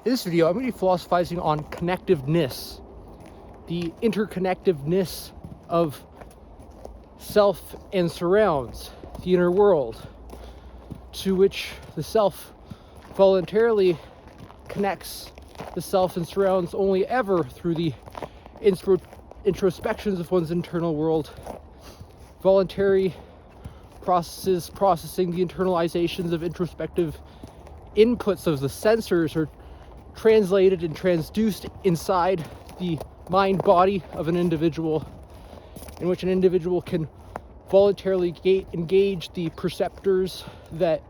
In this video, I'm going to be philosophizing on connectiveness, the interconnectiveness of self and surrounds, the inner world, to which the self voluntarily connects the self and surrounds only ever through the introspections of one's internal world, voluntary processes processing the internalizations of introspective inputs of the sensors are translated and transduced inside the mind body of an individual, in which an individual can voluntarily engage the perceptors that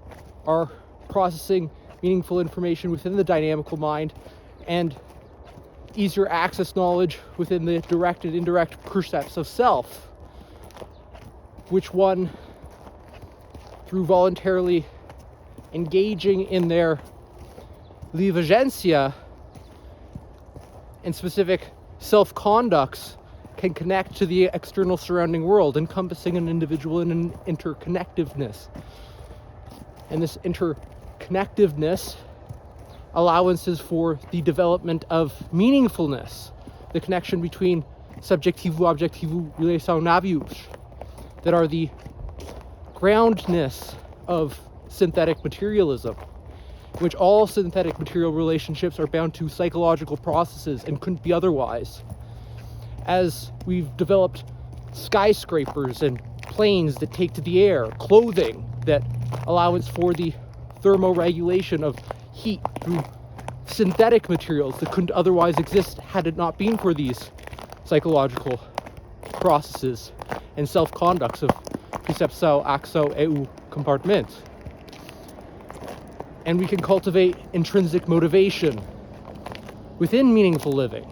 are processing meaningful information within the dynamical mind and easier access knowledge within the direct and indirect percepts of self, which one, through voluntarily engaging in their exiatência and specific self-conducts, can connect to the external surrounding world, encompassing an individual in an interconnectiveness. And this interconnectiveness allowances for the development of meaningfulness, the connection between subjectivo-objectivo relacionáveis, that are the groundness of synthetic materialism, in which all synthetic material relationships are bound to psychological processes and couldn't be otherwise. As we've developed skyscrapers and planes that take to the air, clothing that allows for the thermoregulation of heat through synthetic materials that couldn't otherwise exist had it not been for these psychological processes and self-conducts of percepção, ação e o comportamento. And we can cultivate intrinsic motivation within meaningful living,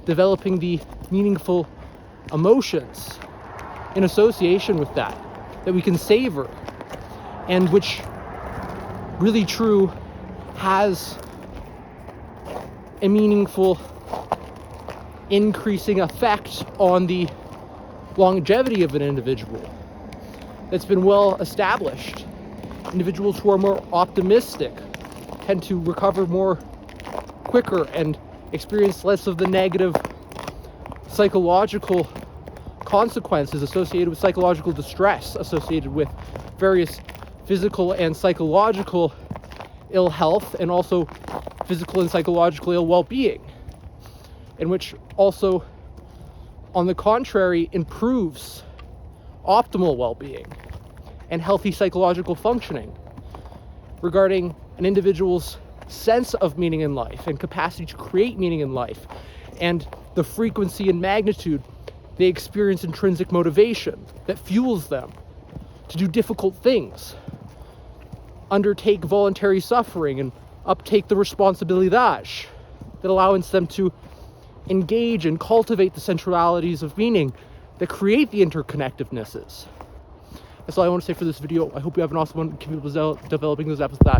developing the meaningful emotions in association with that we can savor, and which really true has a meaningful increasing effect on the longevity of an individual. That's been well established. Individuals who are more optimistic tend to recover more quicker and experience less of the negative psychological consequences associated with psychological distress, associated with various physical and psychological ill health, and also physical and psychological ill well-being, in which also, on the contrary, improves optimal well-being and healthy psychological functioning regarding an individual's sense of meaning in life and capacity to create meaning in life, and the frequency and magnitude they experience intrinsic motivation that fuels them to do difficult things, undertake voluntary suffering, and uptake the responsabilidade that allows them to engage and cultivate the centralities of meaning that create the interconnectivenesses. That's all I want to say for this video. I hope you have an awesome one. Keep developing those apps with that.